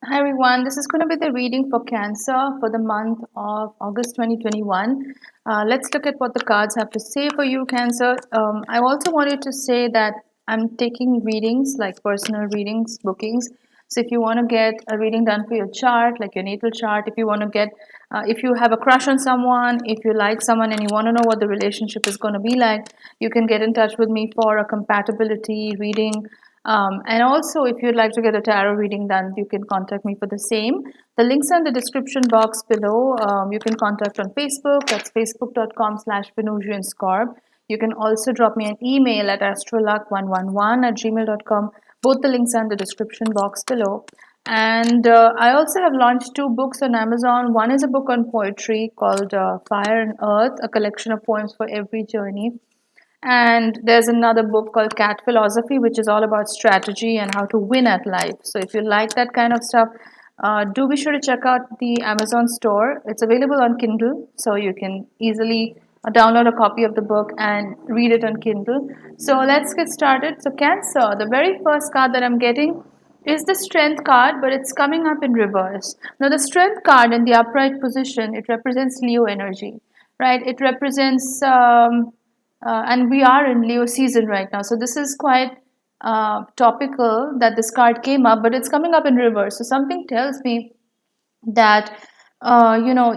Hi everyone, this is going to be the reading for Cancer for the month of August 2021. Let's look at what the cards have to say for you, Cancer. I also wanted to say that I'm taking readings like personal readings, bookings. So if you want to get a reading done for your chart, like your natal chart, if you want to get, if you have a crush on someone, if you like someone and you want to know what the relationship is going to be like, you can get in touch with me for a compatibility reading. And also, if you'd like to get a tarot reading done, you can contact me for the same. The links are in the description box below. You can contact on Facebook. That's facebook.com/Venusianscorp. You can also drop me an email at astroluck111@gmail.com. Both the links are in the description box below. And I also have launched two books on Amazon. One is a book on poetry called Fire and Earth, a collection of poems for every journey. And there's another book called Cat Philosophy, which is all about strategy and how to win at life. So if you like that kind of stuff, do be sure to check out the Amazon store. It's available on Kindle, so you can easily download a copy of the book and read it on Kindle. So let's get started. So, Cancer, the very first card that I'm getting is the Strength card, but it's coming up in reverse. Now, the Strength card in the upright position, it represents Leo energy, right? It represents and we are in Leo season right now. So this is quite topical that this card came up, but it's coming up in reverse. So something tells me that, you know,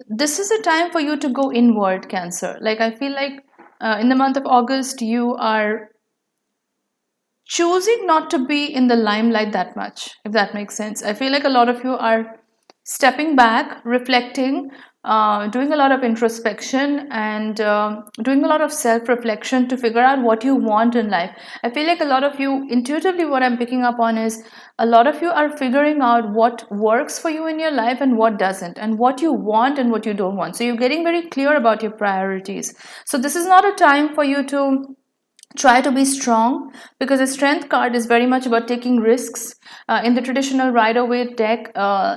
this is a time for you to go inward, Cancer. Like I feel like in the month of August, you are choosing not to be in the limelight that much, if that makes sense. I feel like a lot of you are stepping back, reflecting, doing a lot of introspection, and doing a lot of self reflection to figure out what you want in life. I feel like a lot of you, intuitively, what I'm picking up on is a lot of you are figuring out what works for you in your life and what doesn't, and what you want and what you don't want. So you're getting very clear about your priorities. So this is not a time for you to try to be strong, because the strength card is very much about taking risks. In the traditional Rider-Waite deck,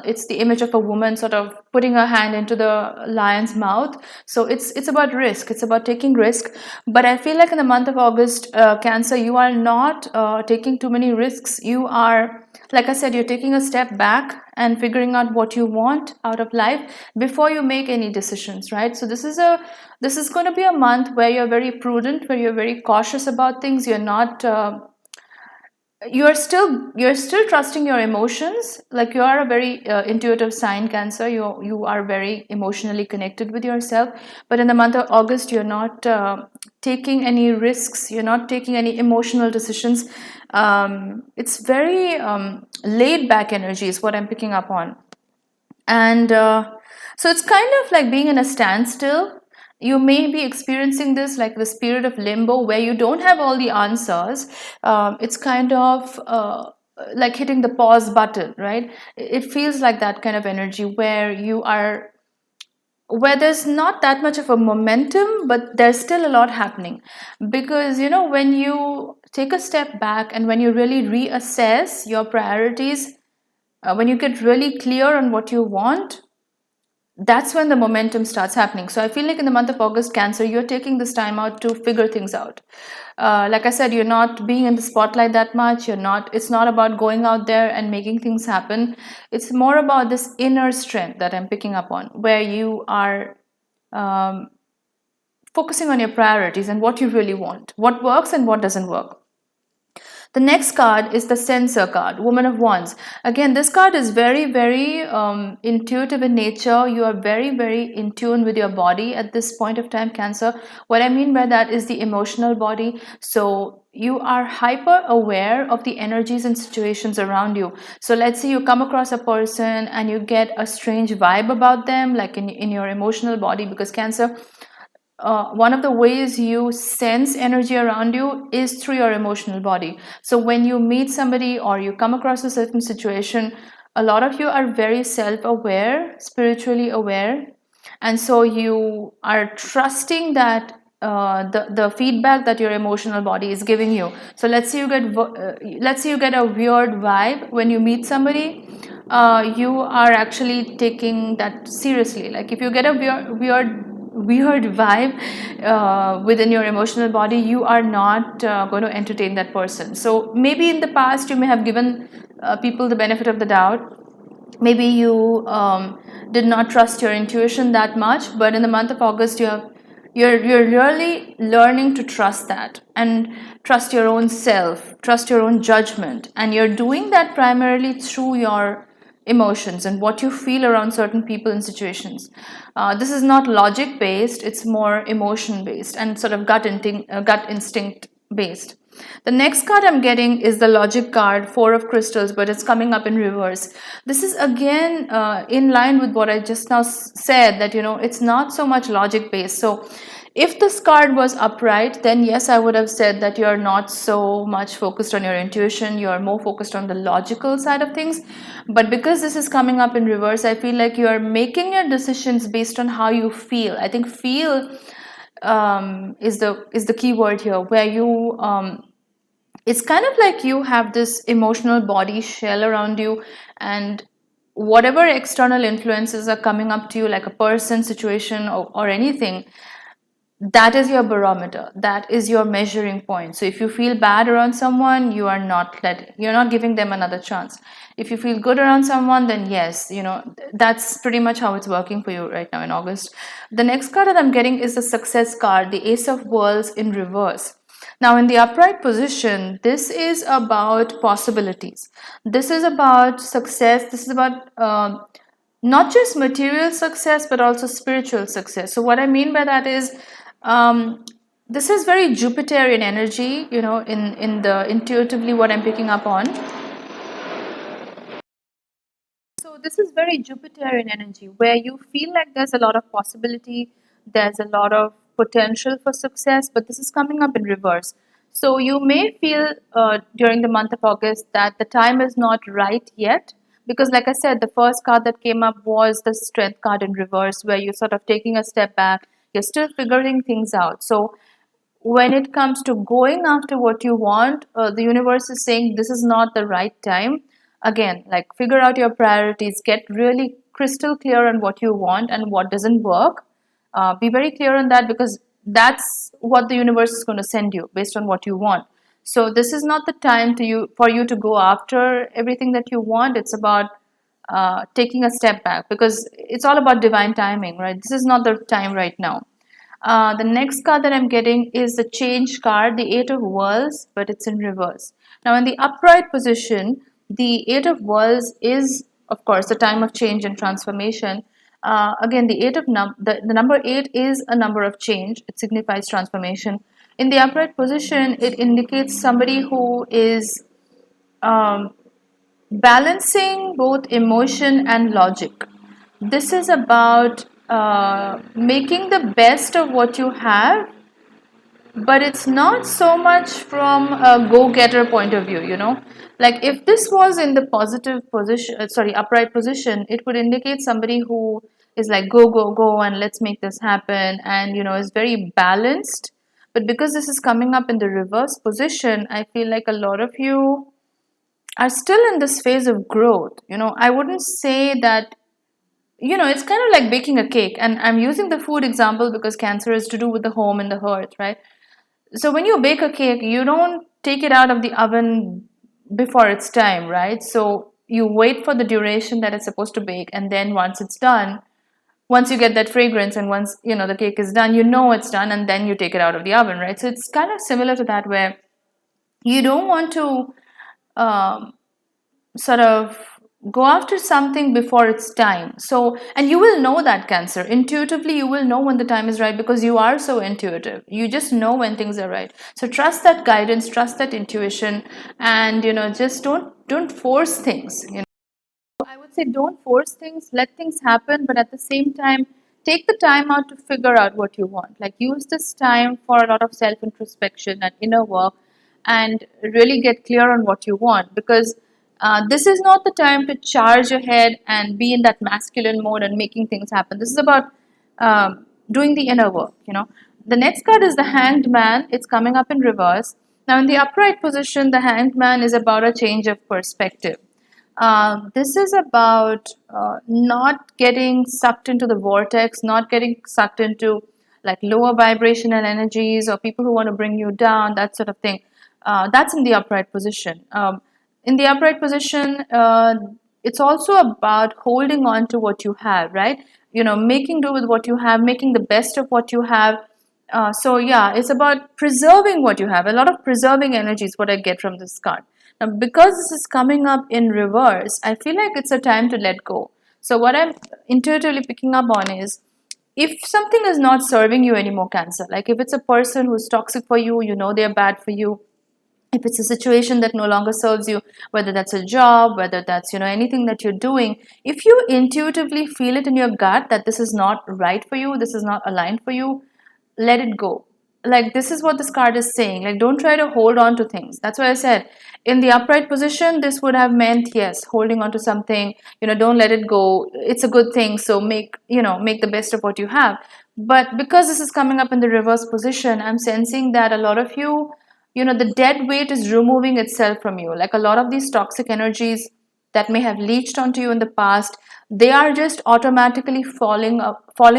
it's the image of a woman sort of putting her hand into the lion's mouth. So it's about risk, it's about taking risk. But I feel like in the month of August, Cancer, you are not taking too many risks. You are, like I said, you're taking a step back and figuring out what you want out of life before you make any decisions, right? So this is going to be a month where you're very prudent, where you're very cautious about things. You're not you're still trusting your emotions. Like, you are a very intuitive sign, Cancer. You are very emotionally connected with yourself. But in the month of August, you're not taking any risks. You're not taking any emotional decisions. It's very laid back energy is what I'm picking up on. And so it's kind of like being in a standstill. You may be experiencing this like the spirit of limbo, where you don't have all the answers. It's kind of like hitting the pause button, right? It feels like that kind of energy where you are, where there's not that much of a momentum, but there's still a lot happening. Because, you know, when you take a step back and when you really reassess your priorities, when you get really clear on what you want, that's when the momentum starts happening. So I feel like in the month of August, Cancer, you're taking this time out to figure things out. Like I said, you're not being in the spotlight that much. It's not about going out there and making things happen. It's more about this inner strength that I'm picking up on, where you are um, focusing on your priorities and what you really want, what works and what doesn't work. The next card is the Censor card, Woman of Wands. Again, this card is very, very intuitive in nature. You are very, very in tune with your body at this point of time, Cancer. What I mean by that is the emotional body. So you are hyper aware of the energies and situations around you. So let's say you come across a person and you get a strange vibe about them, like in your emotional body, because Cancer, one of the ways you sense energy around you is through your emotional body. So when you meet somebody or you come across a certain situation, a lot of you are very self-aware, spiritually aware, and so you are trusting that the feedback that your emotional body is giving you. So let's say you get a weird vibe when you meet somebody. You are actually taking that seriously. Like, if you get a weird weird vibe within your emotional body, you are not going to entertain that person. So maybe in the past you may have given people the benefit of the doubt. Maybe you did not trust your intuition that much, but in the month of August you're really learning to trust that, and trust your own self, trust your own judgment, and you're doing that primarily through your emotions and what you feel around certain people and situations. This is not logic based, it's more emotion based and sort of gut instinct based. The next card I'm getting is the logic card, Four of Crystals, but it's coming up in reverse. This is again in line with what I just now said, that it's not so much logic based. So if this card was upright, then yes, I would have said that you're not so much focused on your intuition, you're more focused on the logical side of things. But because this is coming up in reverse, I feel like you're making your decisions based on how you feel. I think feel is the key word here, where you it's kind of like you have this emotional body shell around you, and whatever external influences are coming up to you, like a person, situation, or anything, that is your barometer, that is your measuring point. So if you feel bad around someone, you're not giving them another chance. If you feel good around someone, then yes, that's pretty much how it's working for you right now in August. The next card that I'm getting is the success card, the Ace of Worlds in reverse. Now, in the upright position, this is about possibilities. This is about success. This is about not just material success, but also spiritual success. So, what I mean by that is, this is very Jupiterian energy, in the intuitively what I'm picking up on. So this is very Jupiterian energy, where you feel like there's a lot of possibility, there's a lot of potential for success, but this is coming up in reverse. So you may feel during the month of August that the time is not right yet, because like I said, the first card that came up was the Strength card in reverse, where you're sort of taking a step back, you're still figuring things out. So when it comes to going after what you want, the universe is saying this is not the right time. Again, like, figure out your priorities, get really crystal clear on what you want and what doesn't work. Be very clear on that, because that's what the universe is going to send you based on what you want. So this is not the time for you to go after everything that you want. It's about taking a step back, because it's all about divine timing, right? This is not the time right now. The next card that I'm getting is the Change card, the Eight of Worlds, but it's in reverse. Now, in the upright position, the Eight of Worlds is, of course, the time of change and transformation. Again, the number eight is a number of change. It signifies transformation. In the upright position, it indicates somebody who is um, balancing both emotion and logic. This is about making the best of what you have, but it's not so much from a go-getter point of view. Like, if this was in the positive position, sorry, upright position, it would indicate somebody who is like, go, go, go, and let's make this happen, and is very balanced. But because this is coming up in the reverse position, I feel like a lot of you are still in this phase of growth. I wouldn't say that, it's kind of like baking a cake. And I'm using the food example because Cancer is to do with the home and the hearth, right? So when you bake a cake, you don't take it out of the oven before it's time, right? So you wait for the duration that it's supposed to bake. And then once it's done, once you get that fragrance, and once, the cake is done, it's done, and then you take it out of the oven, right? So it's kind of similar to that, where you don't want to um, sort of go after something before it's time. So, and you will know that, Cancer, intuitively you will know when the time is right, because you are so intuitive. You just know when things are right. So trust that guidance, trust that intuition, and just don't force things. I would say, don't force things, let things happen, but at the same time, take the time out to figure out what you want. Like, use this time for a lot of self introspection and inner work, and really get clear on what you want, because this is not the time to charge ahead and be in that masculine mode and making things happen. This is about doing the inner work. The next card is the Hanged Man. It's coming up in reverse. Now, in the upright position, the Hanged Man is about a change of perspective. This is about not getting sucked into the vortex, not getting sucked into like lower vibrational energies or people who want to bring you down, that sort of thing. That's in the upright position. In the upright position, it's also about holding on to what you have, right? You know, making do with what you have, making the best of what you have. So yeah, it's about preserving what you have. A lot of preserving energy is what I get from this card. Now, because this is coming up in reverse, I feel like it's a time to let go. So what I'm intuitively picking up on is, if something is not serving you anymore, Cancer, like if it's a person who's toxic for you, you know they're bad for you, if it's a situation that no longer serves you, whether that's a job, whether that's, anything that you're doing, if you intuitively feel it in your gut that this is not right for you, this is not aligned for you, let it go. Like, this is what this card is saying. Like, don't try to hold on to things. That's why I said in the upright position, this would have meant, yes, holding on to something, don't let it go. It's a good thing. So make the best of what you have. But because this is coming up in the reverse position, I'm sensing that a lot of you, the dead weight is removing itself from you. Like, a lot of these toxic energies that may have leached onto you in the past, they are just automatically falling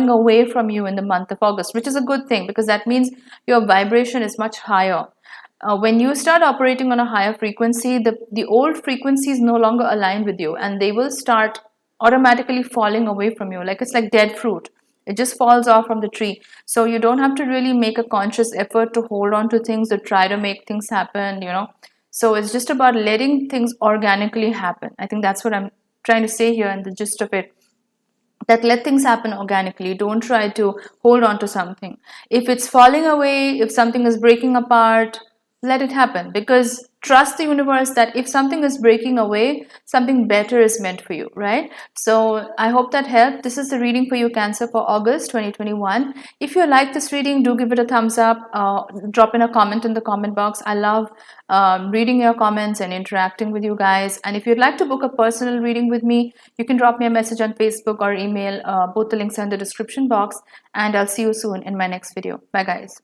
away from you in the month of August, which is a good thing because that means your vibration is much higher. When you start operating on a higher frequency, the old frequencies no longer align with you, and they will start automatically falling away from you. Like, it's like dead fruit, it just falls off from the tree. So you don't have to really make a conscious effort to hold on to things or try to make things happen. So it's just about letting things organically happen. I think that's what I'm trying to say here, and the gist of it, that let things happen organically. Don't try to hold on to something. If it's falling away, if something is breaking apart, let it happen, because trust the universe that if something is breaking away, something better is meant for you, right? So I hope that helped. This is the reading for you, Cancer, for August 2021. If you like this reading, do give it a thumbs up. Drop in a comment in the comment box. I love reading your comments and interacting with you guys. And if you'd like to book a personal reading with me, you can drop me a message on Facebook or email. Both the links are in the description box. And I'll see you soon in my next video. Bye, guys.